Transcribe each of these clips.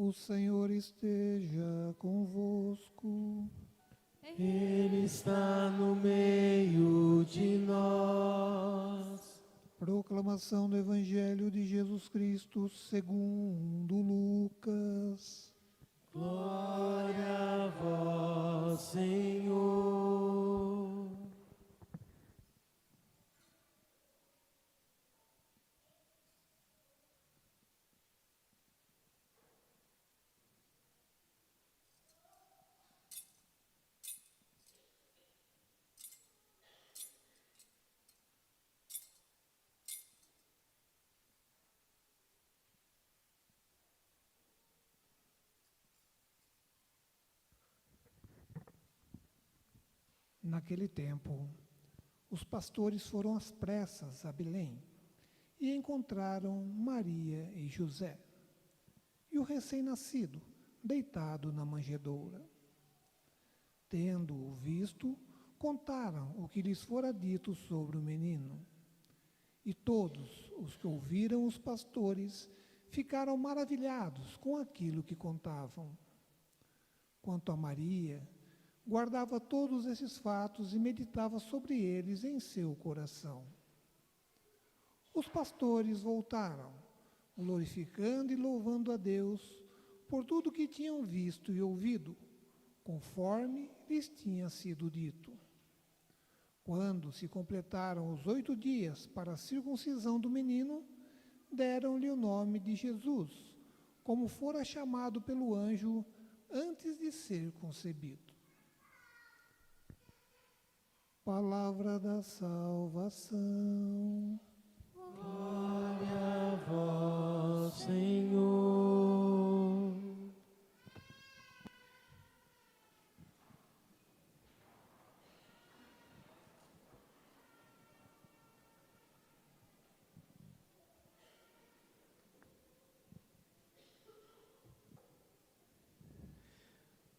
O Senhor esteja convosco. Ele está no meio de nós. Proclamação do Evangelho de Jesus Cristo segundo Lucas. Glória a vós, Senhor. Naquele tempo, os pastores foram às pressas a Belém e encontraram Maria e José e o recém-nascido deitado na manjedoura. Tendo-o visto, contaram o que lhes fora dito sobre o menino. E todos os que ouviram os pastores ficaram maravilhados com aquilo que contavam. Quanto a Maria, guardava todos esses fatos e meditava sobre eles em seu coração. Os pastores voltaram, glorificando e louvando a Deus por tudo que tinham visto e ouvido, conforme lhes tinha sido dito. Quando se completaram os 8 dias para a circuncisão do menino, deram-lhe o nome de Jesus, como fora chamado pelo anjo antes de ser concebido. Palavra da salvação. Glória a vós, Senhor.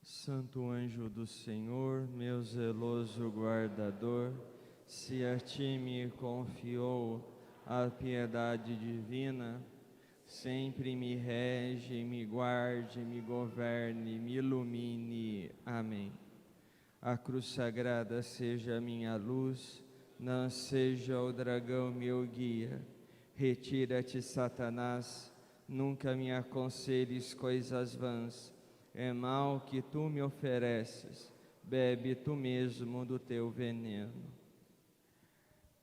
Santo anjo do Senhor, meu zeloso guardador, se a ti me confiou a piedade divina, sempre me rege, me guarde, me governe, me ilumine. Amém. A cruz sagrada seja minha luz, não seja o dragão meu guia. Retira-te, Satanás, nunca me aconselhes coisas vãs. É mal que tu me ofereces, bebe tu mesmo do teu veneno.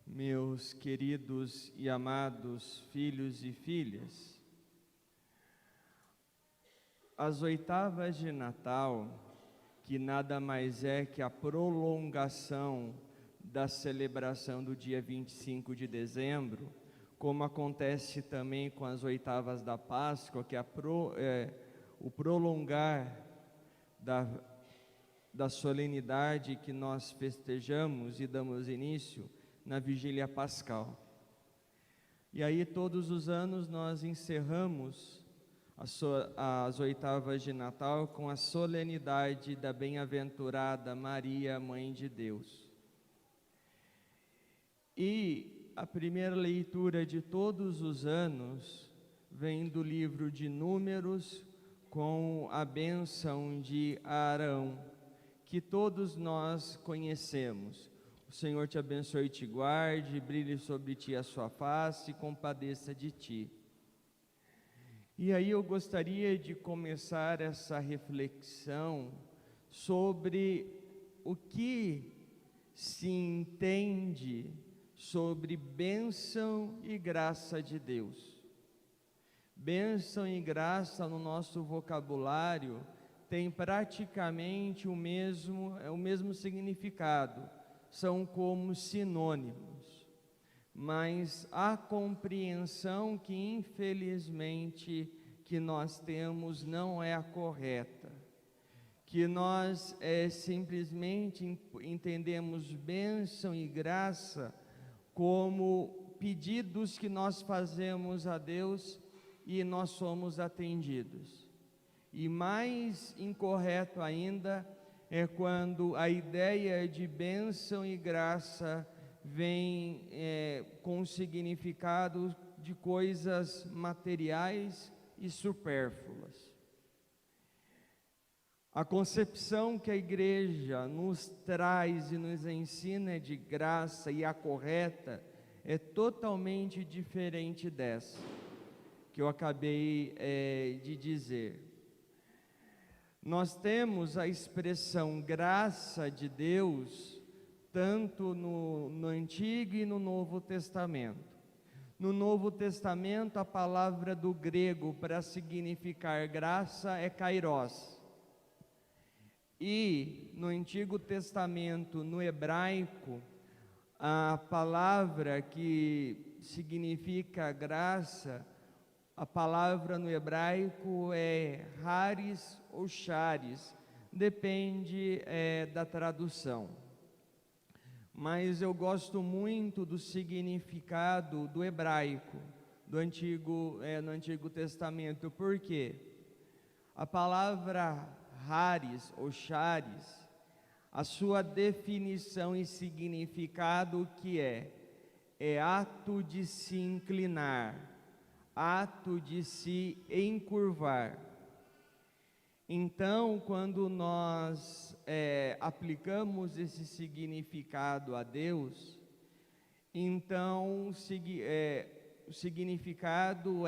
Meus queridos e amados filhos e filhas, as oitavas de Natal, que nada mais é que a prolongação da celebração do dia 25 de dezembro, como acontece também com as oitavas da Páscoa, que o prolongar da solenidade que nós festejamos e damos início na vigília pascal. E aí todos os anos nós encerramos as oitavas de Natal com a solenidade da bem-aventurada Maria, Mãe de Deus. E a primeira leitura de todos os anos vem do livro de Números, com a bênção de Arão, que todos nós conhecemos. O Senhor te abençoe e te guarde, brilhe sobre ti a sua face e compadeça de ti. E aí eu gostaria de começar essa reflexão sobre o que se entende sobre bênção e graça de Deus. Bênção e graça no nosso vocabulário tem praticamente o mesmo significado, são como sinônimos, mas a compreensão que infelizmente que nós temos não é a correta, que nós simplesmente entendemos bênção e graça como pedidos que nós fazemos a Deus e nós somos atendidos. E mais incorreto ainda é quando a ideia de bênção e graça vem com o significado de coisas materiais e supérfluas. A concepção que a igreja nos traz e nos ensina de graça, e a correta é totalmente diferente dessa que eu acabei de dizer. Nós temos a expressão graça de Deus tanto no Antigo e no Novo Testamento. No Novo Testamento, a palavra do grego para significar graça é kairos. E no Antigo Testamento, no hebraico, a palavra que significa graça, a palavra no hebraico é haris ou charis, depende da tradução. Mas eu gosto muito do significado do hebraico, no Antigo Testamento, porque a palavra haris ou charis, a sua definição e significado que é ato de se inclinar, ato de se encurvar. Então, quando nós aplicamos esse significado a Deus, então o significado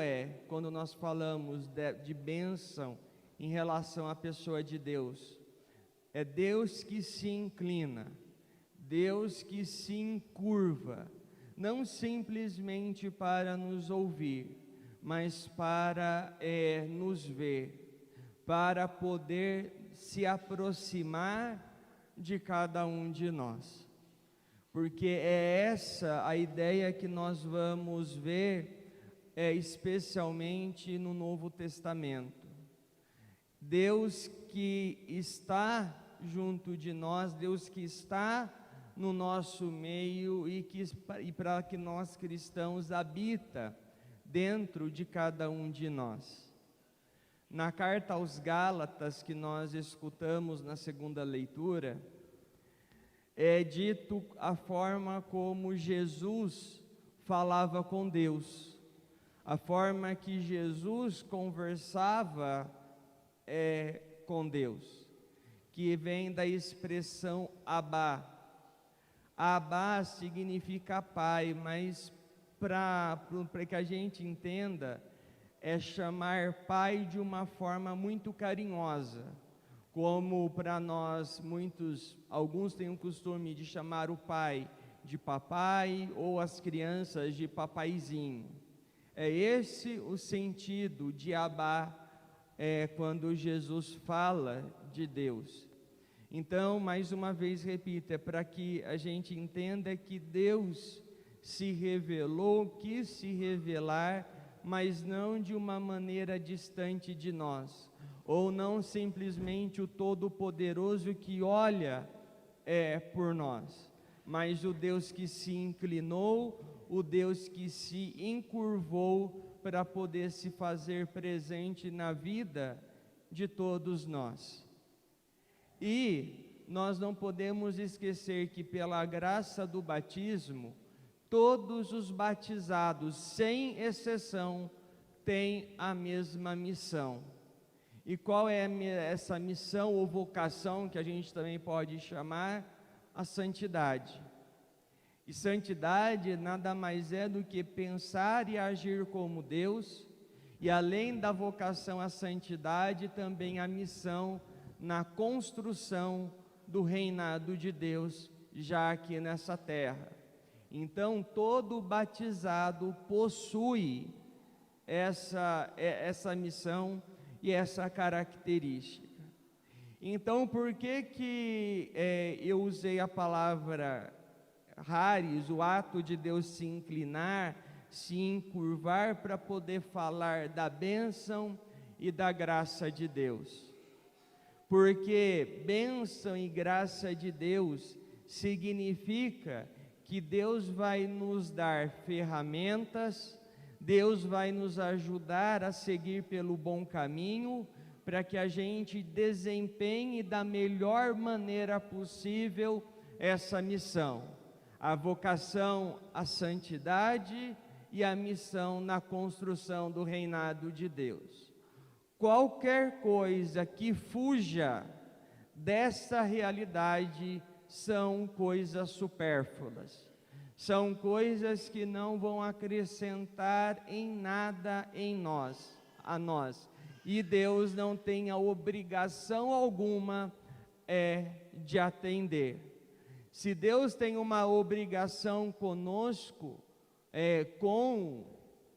quando nós falamos de bênção em relação à pessoa de Deus, é Deus que se inclina, Deus que se encurva, não simplesmente para nos ouvir, mas para nos ver, para poder se aproximar de cada um de nós. Porque é essa a ideia que nós vamos ver, especialmente no Novo Testamento. Deus que está junto de nós, Deus que está no nosso meio e para que nós cristãos habita dentro de cada um de nós. Na carta aos Gálatas, que nós escutamos na segunda leitura, é dito a forma como Jesus falava com Deus, a forma que Jesus conversava com Deus, que vem da expressão Abá. Abá significa pai, mas para que a gente entenda, é chamar pai de uma forma muito carinhosa, como para nós alguns têm o costume de chamar o pai de papai ou as crianças de papaizinho. É esse o sentido de Abá, quando Jesus fala de Deus. Então, mais uma vez repito, é para que a gente entenda que Deus se revelou, quis se revelar, mas não de uma maneira distante de nós, ou não simplesmente o Todo-Poderoso que olha por nós, mas o Deus que se inclinou, o Deus que se encurvou para poder se fazer presente na vida de todos nós. E nós não podemos esquecer que pela graça do batismo, todos os batizados, sem exceção, têm a mesma missão. E qual é essa missão ou vocação, que a gente também pode chamar? A santidade. E santidade nada mais é do que pensar e agir como Deus, e além da vocação à santidade, também a missão na construção do reinado de Deus, já aqui nessa terra. Então, todo batizado possui essa missão e essa característica. Então, por que eu usei a palavra haris, o ato de Deus se inclinar, se encurvar, para poder falar da bênção e da graça de Deus? Porque bênção e graça de Deus significa que Deus vai nos dar ferramentas, Deus vai nos ajudar a seguir pelo bom caminho, para que a gente desempenhe da melhor maneira possível essa missão, a vocação à santidade e a missão na construção do reinado de Deus. Qualquer coisa que fuja dessa realidade são coisas supérfluas, são coisas que não vão acrescentar em nada a nós. E Deus não tem a obrigação alguma de atender. Se Deus tem uma obrigação conosco, com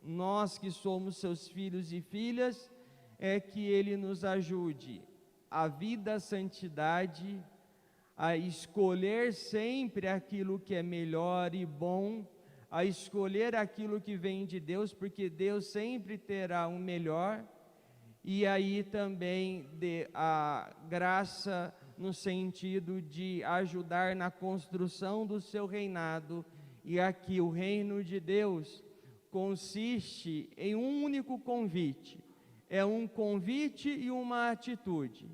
nós que somos seus filhos e filhas, é que Ele nos ajude a vida, a santidade, a escolher sempre aquilo que é melhor e bom, a escolher aquilo que vem de Deus, porque Deus sempre terá o melhor, e aí também a graça no sentido de ajudar na construção do seu reinado. E aqui o reino de Deus consiste em um único convite, é um convite e uma atitude.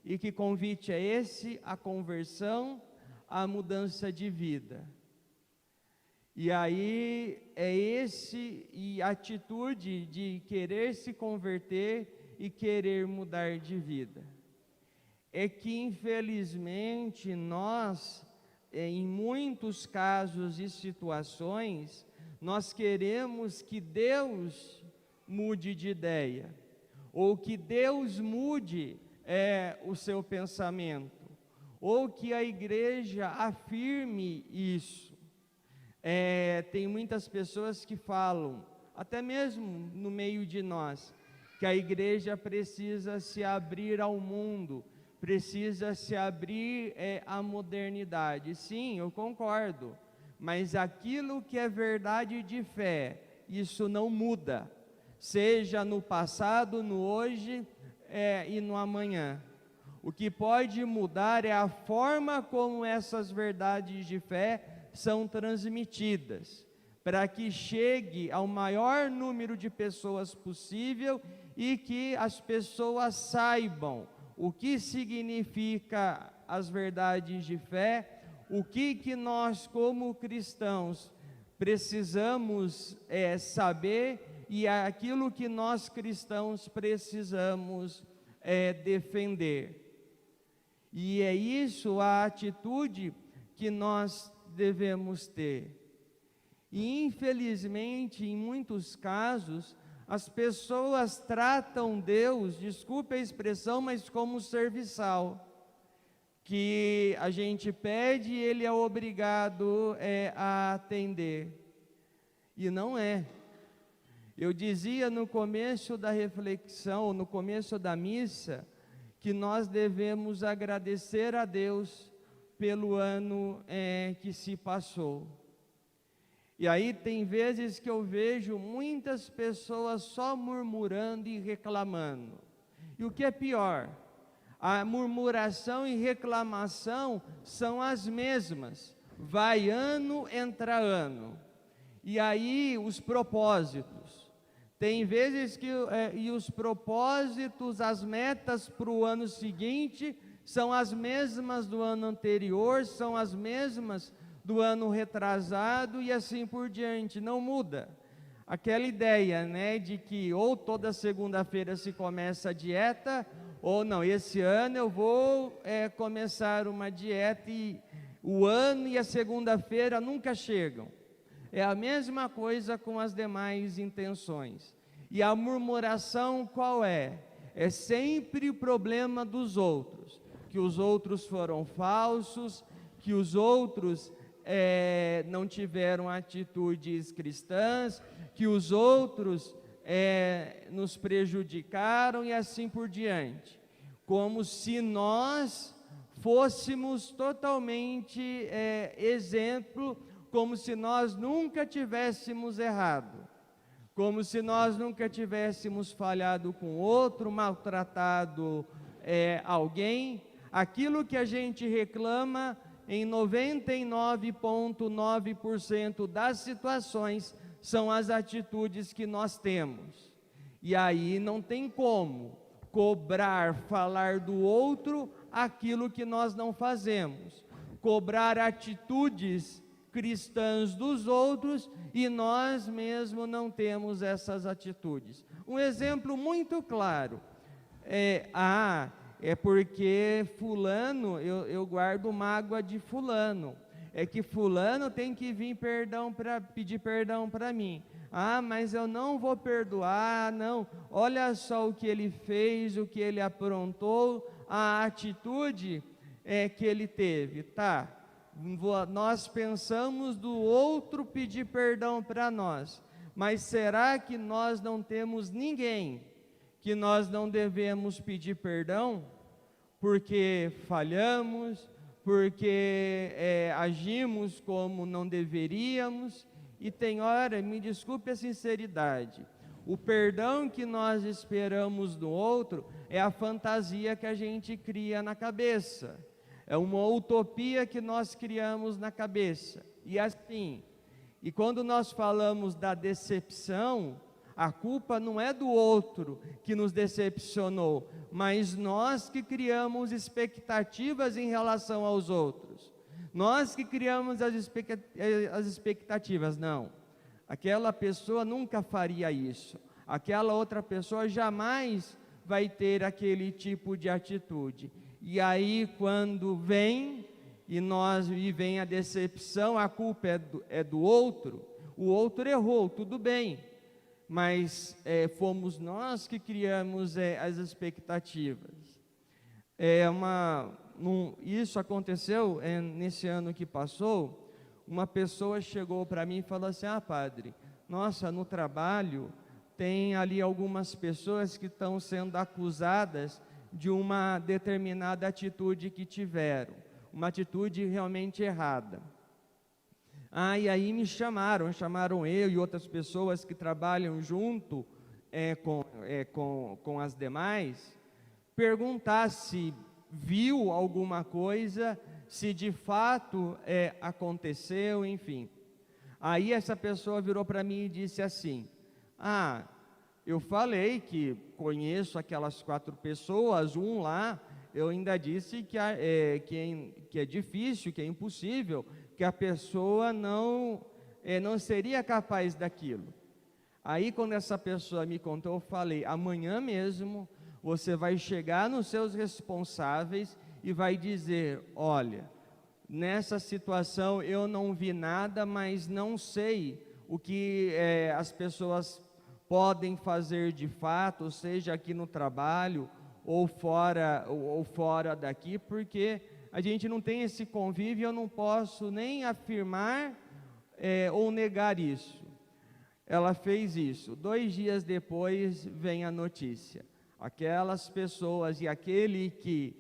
E que convite é esse? A conversão, a mudança de vida. E aí e a atitude de querer se converter e querer mudar de vida. É que infelizmente nós, em muitos casos e situações, nós queremos que Deus mude de ideia, ou que Deus mude o seu pensamento, ou que a igreja afirme isso. Tem muitas pessoas que falam, até mesmo no meio de nós, que a igreja precisa se abrir ao mundo, precisa se abrir à modernidade. Sim, eu concordo, mas aquilo que é verdade de fé, isso não muda, seja no passado, no hoje e no amanhã. O que pode mudar é a forma como essas verdades de fé são transmitidas, para que chegue ao maior número de pessoas possível e que as pessoas saibam o que significa as verdades de fé, o que nós como cristãos precisamos saber, e aquilo que nós cristãos precisamos defender. E é isso a atitude que nós devemos ter. E infelizmente, em muitos casos, as pessoas tratam Deus, desculpe a expressão, mas como serviçal, que a gente pede e Ele é obrigado a atender. E não é. Eu dizia no começo da reflexão, no começo da missa, que nós devemos agradecer a Deus pelo ano que se passou. E aí tem vezes que eu vejo muitas pessoas só murmurando e reclamando. E o que é pior, a murmuração e reclamação são as mesmas. Vai ano, entra ano. E aí os propósitos. Tem vezes que e os propósitos, as metas para o ano seguinte são as mesmas do ano anterior, são as mesmas do ano retrasado e assim por diante, não muda. Aquela ideia, de que ou toda segunda-feira se começa a dieta, ou não, esse ano eu vou começar uma dieta e o ano e a segunda-feira nunca chegam. É a mesma coisa com as demais intenções. E a murmuração qual é? É sempre o problema dos outros, que os outros foram falsos, que os outros não tiveram atitudes cristãs, que os outros nos prejudicaram e assim por diante. Como se nós fôssemos totalmente exemplo, como se nós nunca tivéssemos errado, como se nós nunca tivéssemos falhado com outro, maltratado alguém. Aquilo que a gente reclama, em 99,9% das situações, são as atitudes que nós temos. E aí não tem como cobrar, falar do outro aquilo que nós não fazemos. Cobrar atitudes cristãs dos outros e nós mesmos não temos essas atitudes. Um exemplo muito claro é porque fulano, eu guardo mágoa de fulano. É que fulano tem que vir pedir perdão para mim. Ah, mas eu não vou perdoar, não. Olha só o que ele fez, o que ele aprontou, a atitude que ele teve. Tá, nós pensamos do outro pedir perdão para nós, mas será que nós não temos ninguém que nós não devemos pedir perdão? Porque falhamos, porque agimos como não deveríamos, e tem hora, me desculpe a sinceridade, o perdão que nós esperamos do outro é a fantasia que a gente cria na cabeça, é uma utopia que nós criamos na cabeça, e assim, e quando nós falamos da decepção, a culpa não é do outro que nos decepcionou, mas nós que criamos expectativas em relação aos outros. Nós que criamos as expectativas. Não, aquela pessoa nunca faria isso. Aquela outra pessoa jamais vai ter aquele tipo de atitude. E aí quando vem vem a decepção, a culpa é do outro, o outro errou, tudo bem. Mas fomos nós que criamos as expectativas. Isso aconteceu nesse ano que passou. Uma pessoa chegou para mim e falou assim: ah, padre, nossa, no trabalho tem ali algumas pessoas que estão sendo acusadas de uma determinada atitude que tiveram, uma atitude realmente errada. E aí me chamaram eu e outras pessoas que trabalham junto com as demais, perguntar se viu alguma coisa, se de fato aconteceu, enfim. Aí essa pessoa virou para mim e disse assim: eu falei que conheço aquelas 4 pessoas, um lá, eu ainda disse que é difícil, que é impossível, que a pessoa não seria capaz daquilo. Aí quando essa pessoa me contou, eu falei: amanhã mesmo você vai chegar nos seus responsáveis e vai dizer: olha, nessa situação eu não vi nada, mas não sei o que as pessoas podem fazer de fato, seja aqui no trabalho ou fora daqui, porque a gente não tem esse convívio, eu não posso nem afirmar ou negar isso. Ela fez isso. 2 dias depois vem a notícia: aquelas pessoas e aquele que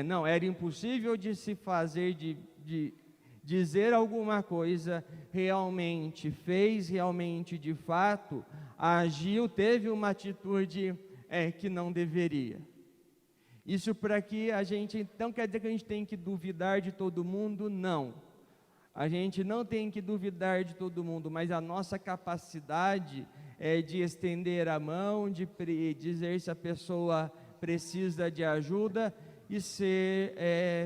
não era impossível de se fazer, de dizer alguma coisa, realmente fez, realmente de fato agiu, teve uma atitude que não deveria. Isso para que a gente, então quer dizer que a gente tem que duvidar de todo mundo? Não. A gente não tem que duvidar de todo mundo, mas a nossa capacidade de estender a mão, de dizer se a pessoa precisa de ajuda e ser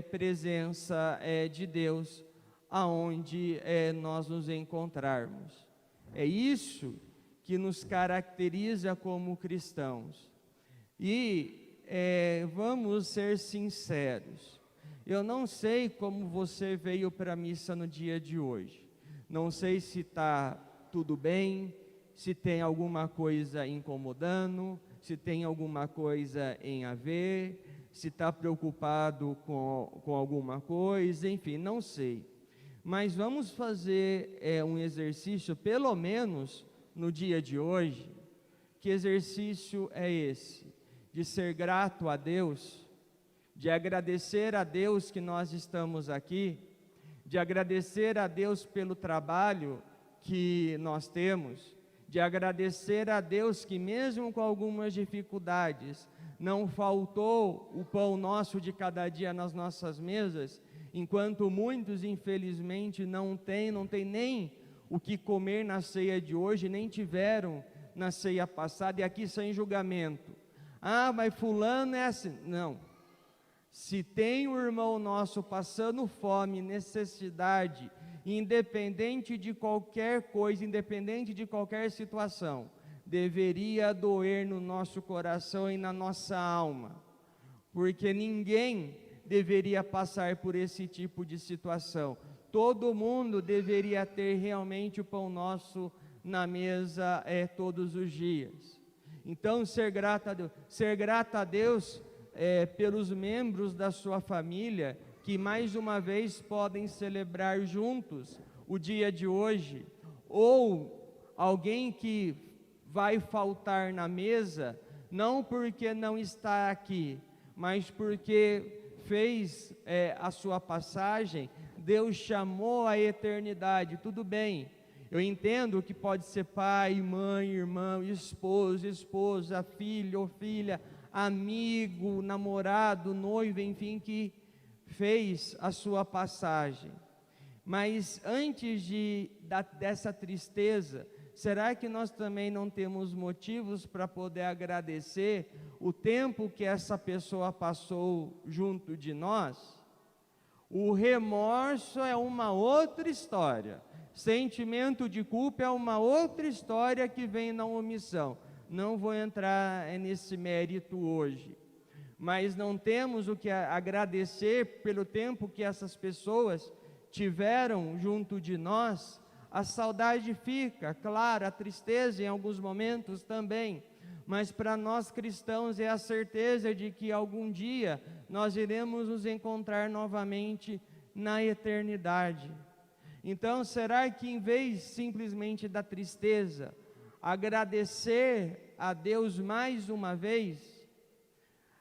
presença de Deus aonde nós nos encontrarmos. É isso que nos caracteriza como cristãos. E vamos ser sinceros, eu não sei como você veio para a missa no dia de hoje, não sei se está tudo bem, se tem alguma coisa incomodando, se tem alguma coisa em haver, se está preocupado com alguma coisa, enfim, não sei. Mas vamos fazer um exercício, pelo menos no dia de hoje. Que exercício é esse? De ser grato a Deus, de agradecer a Deus que nós estamos aqui, de agradecer a Deus pelo trabalho que nós temos, de agradecer a Deus que mesmo com algumas dificuldades, não faltou o pão nosso de cada dia nas nossas mesas, enquanto muitos infelizmente não têm nem o que comer na ceia de hoje, nem tiveram na ceia passada, e aqui sem julgamento. Mas fulano é assim. Não. Se tem um irmão nosso passando fome, necessidade, independente de qualquer coisa, independente de qualquer situação, deveria doer no nosso coração e na nossa alma, porque ninguém deveria passar por esse tipo de situação. Todo mundo deveria ter realmente o pão nosso na mesa todos os dias. Então, ser grata a Deus pelos membros da sua família, que mais uma vez podem celebrar juntos o dia de hoje, ou alguém que vai faltar na mesa, não porque não está aqui, mas porque fez a sua passagem, Deus chamou a eternidade. Tudo bem, eu entendo que pode ser pai, mãe, irmão, esposo, esposa, filho ou filha, amigo, namorado, noivo, enfim, que fez a sua passagem. Mas antes dessa tristeza, será que nós também não temos motivos para poder agradecer o tempo que essa pessoa passou junto de nós? O remorso é uma outra história. Sentimento de culpa é uma outra história que vem na omissão. Não vou entrar nesse mérito hoje. Mas não temos o que agradecer pelo tempo que essas pessoas tiveram junto de nós. A saudade fica, claro, a tristeza em alguns momentos também, mas para nós cristãos é a certeza de que algum dia nós iremos nos encontrar novamente na eternidade. Então, será que em vez simplesmente da tristeza, agradecer a Deus mais uma vez,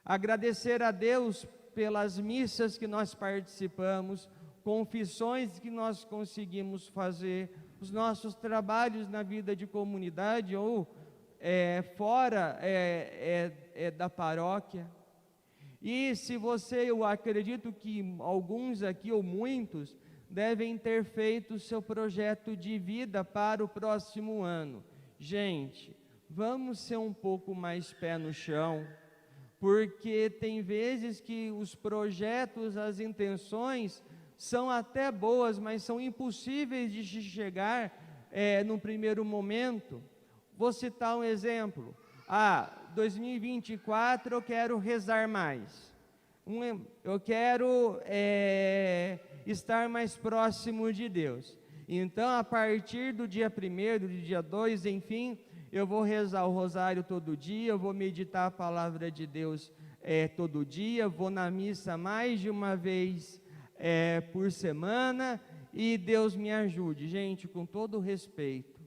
agradecer a Deus pelas missas que nós participamos, confissões que nós conseguimos fazer, os nossos trabalhos na vida de comunidade ou fora da paróquia. E se eu acredito que alguns aqui ou muitos devem ter feito o seu projeto de vida para o próximo ano. Gente, vamos ser um pouco mais pé no chão, porque tem vezes que os projetos, as intenções são até boas, mas são impossíveis de chegar no primeiro momento. Vou citar um exemplo. 2024 eu quero rezar mais. Eu quero estar mais próximo de Deus. Então, a partir do dia 1º, do dia 2, enfim, eu vou rezar o rosário todo dia, eu vou meditar a palavra de Deus todo dia, vou na missa mais de uma vez por semana, e Deus me ajude. Gente, com todo respeito,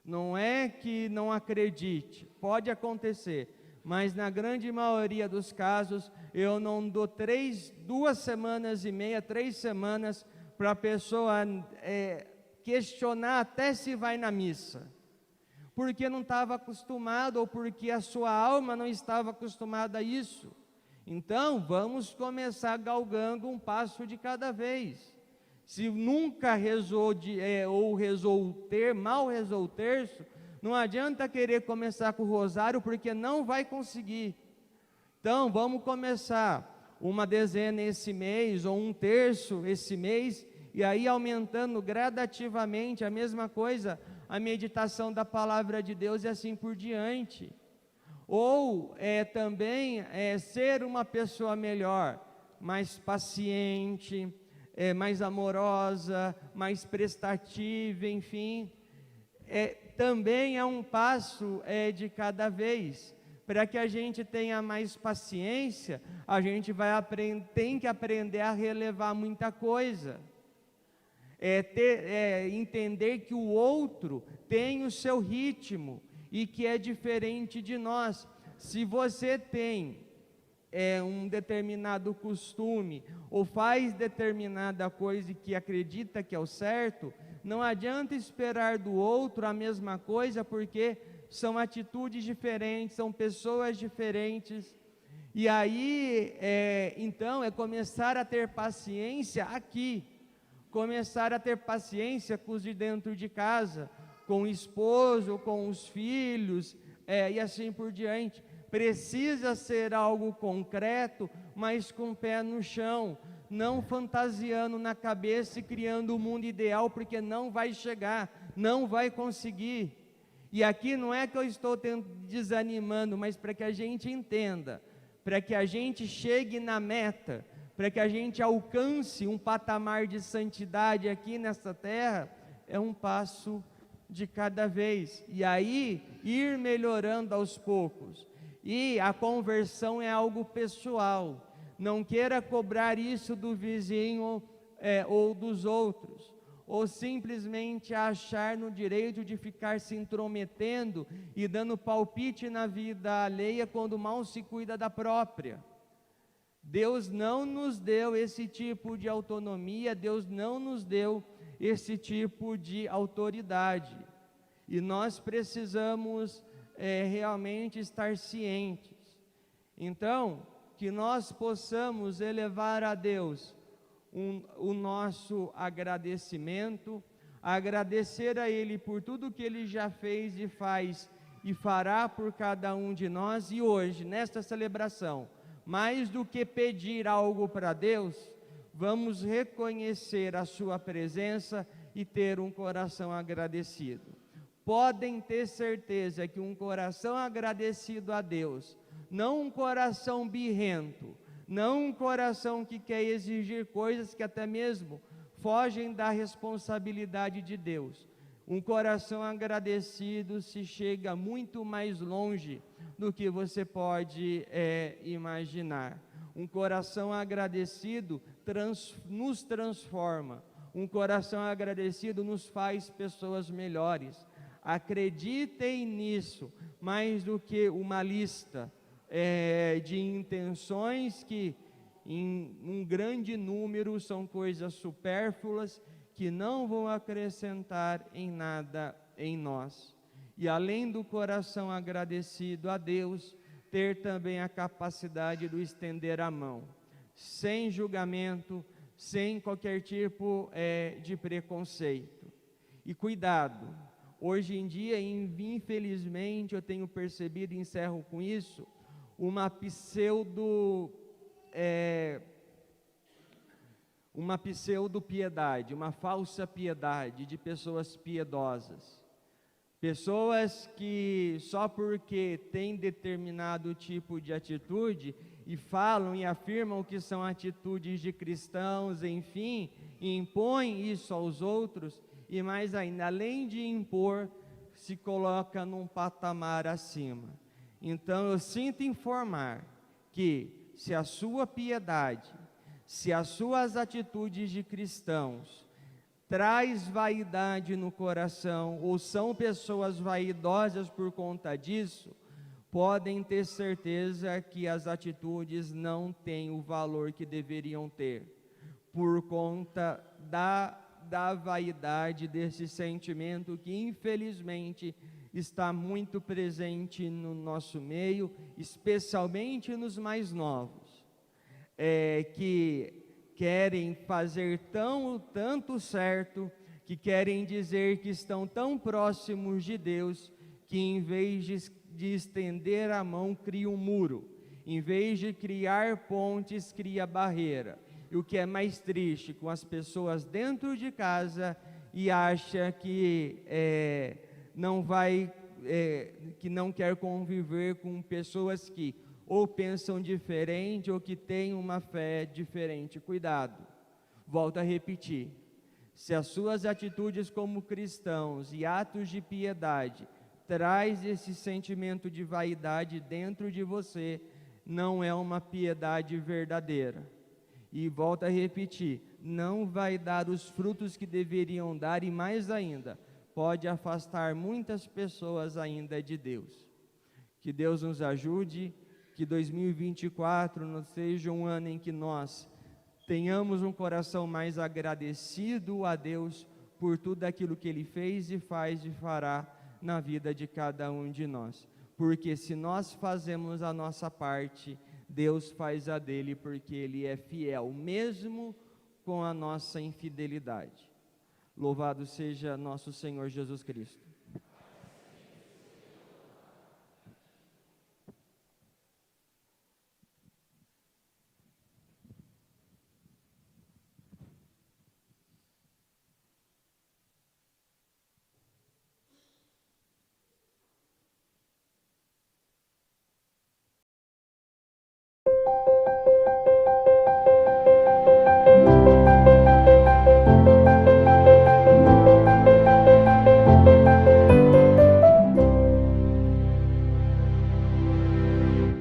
não é que não acredite, pode acontecer, mas na grande maioria dos casos, eu não dou 2 semanas e meia, 3 semanas, para a pessoa questionar até se vai na missa, porque não estava acostumado, ou porque a sua alma não estava acostumada a isso. Então, vamos começar galgando um passo de cada vez. Se nunca rezou, mal rezou o terço, não adianta querer começar com o rosário, porque não vai conseguir. Então, vamos começar uma dezena esse mês, ou um terço esse mês, e aí aumentando gradativamente, a mesma coisa, a meditação da palavra de Deus e assim por diante. Ou também ser uma pessoa melhor, mais paciente, mais amorosa, mais prestativa, enfim. Também é um passo de cada vez. Para que a gente tenha mais paciência, a gente tem que aprender a relevar muita coisa. Entender que o outro tem o seu ritmo e que é diferente de nós. Se você tem um determinado costume ou faz determinada coisa que acredita que é o certo, não adianta esperar do outro a mesma coisa, porque são atitudes diferentes, são pessoas diferentes. E aí, então, começar a ter paciência aqui, começar a ter paciência com os de dentro de casa, com o esposo, com os filhos, e assim por diante. Precisa ser algo concreto, mas com o pé no chão, não fantasiando na cabeça e criando o mundo ideal, porque não vai chegar, não vai conseguir. E aqui não é que eu estou desanimando, mas para que a gente entenda, para que a gente chegue na meta, para que a gente alcance um patamar de santidade aqui nesta terra, é um passo de cada vez, e aí ir melhorando aos poucos. E a conversão é algo pessoal, não queira cobrar isso do vizinho ou dos outros, ou simplesmente achar no direito de ficar se intrometendo e dando palpite na vida alheia quando mal se cuida da própria. Deus não nos deu esse tipo de autonomia, Deus não nos deu esse tipo de autoridade, e nós precisamos realmente estar cientes. Então, que nós possamos elevar a Deus o nosso agradecimento, agradecer a Ele por tudo que Ele já fez e faz e fará por cada um de nós. E hoje, nesta celebração, mais do que pedir algo para Deus, vamos reconhecer a sua presença e ter um coração agradecido. Podem ter certeza que um coração agradecido a Deus, não um coração birrento, não um coração que quer exigir coisas que até mesmo fogem da responsabilidade de Deus. Um coração agradecido se chega muito mais longe do que você pode imaginar. Um coração agradecido nos transforma. Um coração agradecido nos faz pessoas melhores. Acreditem nisso, mais do que uma lista de intenções que em um grande número são coisas supérfluas que não vão acrescentar em nada em nós. E além do coração agradecido a Deus, ter também a capacidade de estender a mão, sem julgamento, sem qualquer tipo de preconceito. E cuidado, hoje em dia, infelizmente, eu tenho percebido, e encerro com isso, uma pseudo-piedade, uma falsa piedade de pessoas piedosas. Pessoas que só porque têm determinado tipo de atitude e falam e afirmam que são atitudes de cristãos, enfim, e impõem isso aos outros, e mais ainda, além de impor, se coloca num patamar acima. Então eu sinto informar que se a sua piedade, se as suas atitudes de cristãos traz vaidade no coração, ou são pessoas vaidosas por conta disso, podem ter certeza que as atitudes não têm o valor que deveriam ter, por conta da vaidade, desse sentimento que infelizmente está muito presente no nosso meio, especialmente nos mais novos, que querem fazer tanto certo, que querem dizer que estão tão próximos de Deus, que em vez de estender a mão, cria um muro, em vez de criar pontes, cria barreira. E o que é mais triste, com as pessoas dentro de casa e acha que que não quer conviver com pessoas que ou pensam diferente ou que têm uma fé diferente. Cuidado, volto a repetir, se as suas atitudes como cristãos e atos de piedade traz esse sentimento de vaidade dentro de você, não é uma piedade verdadeira. E volto a repetir, não vai dar os frutos que deveriam dar, e mais ainda, pode afastar muitas pessoas ainda de Deus. Que Deus nos ajude, que 2024 não seja um ano em que nós tenhamos um coração mais agradecido a Deus por tudo aquilo que Ele fez e faz e fará na vida de cada um de nós. Porque se nós fazemos a nossa parte, Deus faz a dele, porque Ele é fiel, mesmo com a nossa infidelidade. Louvado seja nosso Senhor Jesus Cristo.